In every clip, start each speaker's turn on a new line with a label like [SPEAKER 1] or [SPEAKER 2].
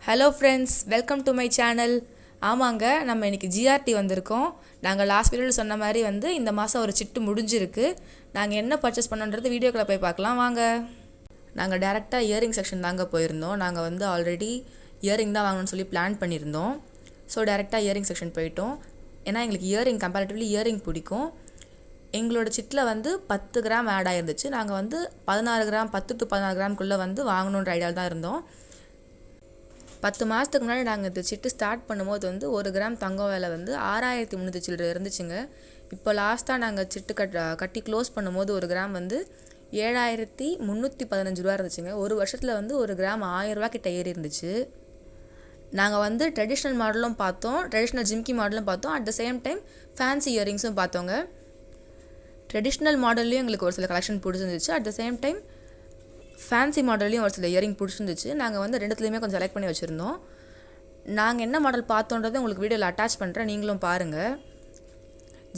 [SPEAKER 1] Hello friends, welcome to my channel. ஆமாங்க, நம்ம இன்றைக்கி ஜிஆர்டி வந்திருக்கோம். நாங்கள் லாஸ்ட் வீடியோவில் சொன்ன மாதிரி இந்த மாதம் ஒரு சிட்டு முடிஞ்சிருக்கு. நாங்கள் என்ன பர்ச்சேஸ் பண்ணோன்றது வீடியோக்குள்ளே போய் பார்க்கலாம் வாங்க. நாங்கள் டேரெக்டாக இயரிங் செக்ஷன் தாங்க போயிருந்தோம். நாங்கள் ஆல்ரெடி இயரிங் தான் வாங்கணும்னு சொல்லி பிளான் பண்ணியிருந்தோம். ஸோ டேரெக்டாக இயரிங் செக்ஷன் போயிட்டோம். ஏன்னா எங்களுக்கு இயரிங் கம்பேரிட்டிவ்லி இயரிங் பிடிக்கும். எங்களோட சிட்டில் 10 கிராம் ஆட் ஆகிருந்துச்சு. நாங்கள் 16 கிராம் 10 to 14 கிராம்குள்ளே வாங்கணுன்ற ஐடியாவில் தான் இருந்தோம். 10 மாதத்துக்கு முன்னாடி நாங்கள் இந்த சிட்டு ஸ்டார்ட் பண்ணும்போது 1 கிராம் தங்கம் விலை 6300 சில்லரை இருந்துச்சுங்க. இப்போ லாஸ்ட்டாக நாங்கள் சிட்டு கட்டி க்ளோஸ் பண்ணும்போது 1 கிராம் 7315 ரூபா இருந்துச்சுங்க. ஒரு வருஷத்தில் 1 கிராம் 1000 ரூபா கிட்ட ஏறி இருந்துச்சு. நாங்கள் ட்ரெடிஷ்னல் மாடலும் பார்த்தோம், ட்ரெடிஷ்னல் ஜிம்கி மாடலும் பார்த்தோம். At the same time fancy இயரிங்ஸும் பார்த்தோங்க. ட்ரெடிஷ்னல் மாடல்லையும் எங்களுக்கு ஒரு சில கலெக்ஷன் பிடிச்சிருந்துச்சு. At the same time fancy மாடல்லையும் ஒரு சில இயரிங் பிடிச்சிருந்துச்சு. நாங்கள் ரெண்டுத்துலேயுமே கொஞ்சம் செலக்ட் பண்ணி வச்சுருந்தோம். நாங்கள் என்ன மாடல் பார்த்தோன்றதை உங்களுக்கு வீடியோவில் அட்டாச் பண்ணுறேன், நீங்களும் பாருங்கள்.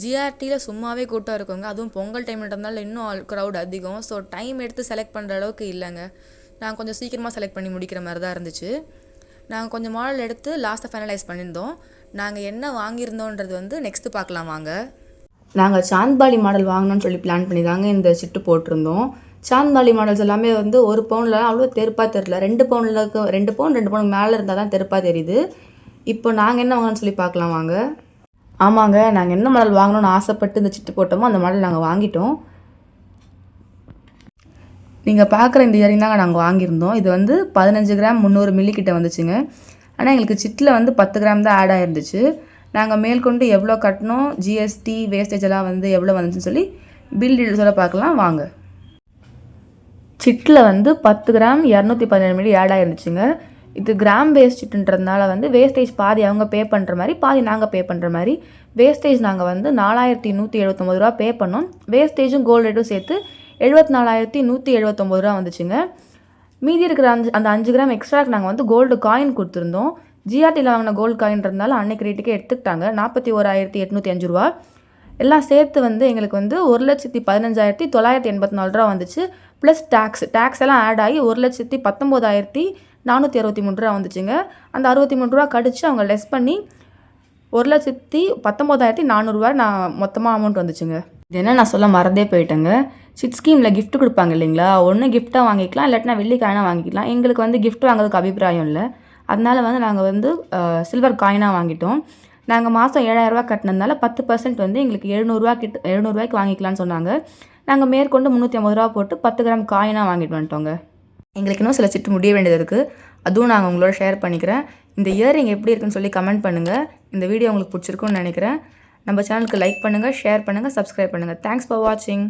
[SPEAKER 1] ஜிஆர்டியில் சும்மாவே கூட்டம் இருக்குங்க. அதுவும் பொங்கல் டைம்ன்றதுனால இன்னும் க்ரௌட் அதிகம். ஸோ டைம் எடுத்து செலக்ட் பண்ணுற அளவுக்கு இல்லைங்க. நாங்கள் கொஞ்சம் சீக்கிரமாக செலக்ட் பண்ணி முடிக்கிற மாதிரி தான் இருந்துச்சு. நாங்கள் கொஞ்சம் மாடல் எடுத்து லாஸ்ட்டாக ஃபைனலைஸ் பண்ணியிருந்தோம். நாங்கள் என்ன வாங்கியிருந்தோன்றது நெக்ஸ்ட்டு பார்க்கலாம் வாங்க. நாங்கள் சாந்த்பாலி மாடல் வாங்கணும்னு சொல்லி பிளான் பண்ணி தாங்க இந்த சிட்டு போட்டிருந்தோம். சாந்த்பாலி மாடல்ஸ் எல்லாமே 1 பவுனில் அவ்வளோ தெருப்பாக தெரில. 2 பவுனில் 2 பவுனுக்கு மேலே இருந்தால் தான் தெருப்பாக தெரியுது. இப்போ நாங்கள் என்ன வாங்கணும்னு சொல்லி பார்க்கலாம் வாங்க. ஆமாங்க, நாங்கள் என்ன மாடல் வாங்கணும்னு ஆசைப்பட்டு இந்த சிட்டு போட்டோமோ அந்த மாடல் நாங்கள் வாங்கிட்டோம். நீங்கள் பார்க்குற இந்த இயரிங் தாங்க நாங்கள் வாங்கியிருந்தோம். இது 15 கிராம் 300 மில்லி கிட்ட வந்துச்சுங்க. ஆனால் எங்களுக்கு சிட்டில் 10 கிராம் தான் ஆட் ஆகிருந்துச்சு. நாங்கள் மேற்கொண்டு எவ்வளோ கட்டணும், ஜிஎஸ்டி வேஸ்டேஜ் எல்லாம் எவ்வளோ வந்துச்சுன்னு சொல்லி பில் டீட்டெயில்ஸோட பார்க்கலாம் வாங்க. சிட்டில் 10 கிராம் 217 மில்லி ஆட் ஆகிருந்துச்சுங்க. இது கிராம் பேஸ்ட் சிட்டுன்றதுனால வேஸ்டேஜ் பாதி அவங்க பே பண்ணுற மாதிரி, பாதி நாங்கள் பே பண்ணுற மாதிரி. வேஸ்டேஜ் நாங்கள் 4179 ரூபா பே பண்ணோம். வேஸ்டேஜும் கோல்டு ரேட்டும் சேர்த்து 74179 ரூபா வந்துச்சுங்க. மீதி இருக்கிற அந்த 5 கிராம் எக்ஸ்ட்ராக்கு நாங்கள் கோல்டு காயின் கொடுத்துருந்தோம். ஜிஆர்டியில் வாங்கின கோல்டு காயின்றதுனால அன்னைக்கு ரேட்டுக்கே எடுத்துக்கிட்டாங்க. 41,805 ரூபா. எல்லாம் சேர்த்து எங்களுக்கு 1,15,984 ரூபா வந்துச்சு. ப்ளஸ் டேக்ஸ் எல்லாம் ஆட் ஆகி 1,19,463 ரூபா வந்துச்சுங்க. அந்த 63 ரூபா கடிச்சு அவங்க லெஸ் பண்ணி 1,19,400 ரூபா நான் மொத்தமாக அமௌண்ட் வந்துச்சுங்க. இது என்ன நான் சொல்ல மறந்தே போயிட்டேங்க. சிட் ஸ்கீமில் கிஃப்ட் கொடுப்பாங்க இல்லைங்களா, ஒன்று கிஃப்ட்டாக வாங்கிக்கலாம், இல்லாட்டினா வெள்ளி காயினாக வாங்கிக்கலாம். எங்களுக்கு கிஃப்ட் வாங்குறதுக்கு அபிப்பிராயம் இல்லை. அதனால நாங்கள் சில்வர் காயினாக வாங்கிட்டோம். நாங்கள் மாதம் 7,000 ரூபா கட்டினதுனால 10% எங்களுக்கு 700 ரூபாய்க்கு வாங்கிக்கலான்னு சொன்னாங்க. நாங்கள் மேற்கொண்டு 350 ரூபா போட்டு 10 கிராம் காயினாக வாங்கிட்டு வந்துட்டோங்க. எங்களுக்கு இன்னும் சில சிட்டு முடிய வேண்டியது இருக்குது. அதுவும் நாங்கள் உங்களோட ஷேர் பண்ணிக்கிறேன். இந்த இயரிங் எப்படி இருக்குன்னு சொல்லி கமெண்ட் பண்ணுங்கள். இந்த வீடியோ உங்களுக்கு பிடிச்சிருக்குன்னு நினைக்கிறேன். நம்ம சேனலுக்கு லைக் பண்ணுங்கள், ஷேர் பண்ணுங்கள், சப்ஸ்கிரைப் பண்ணுங்கள். தேங்க்ஸ் ஃபார் வாட்சிங்.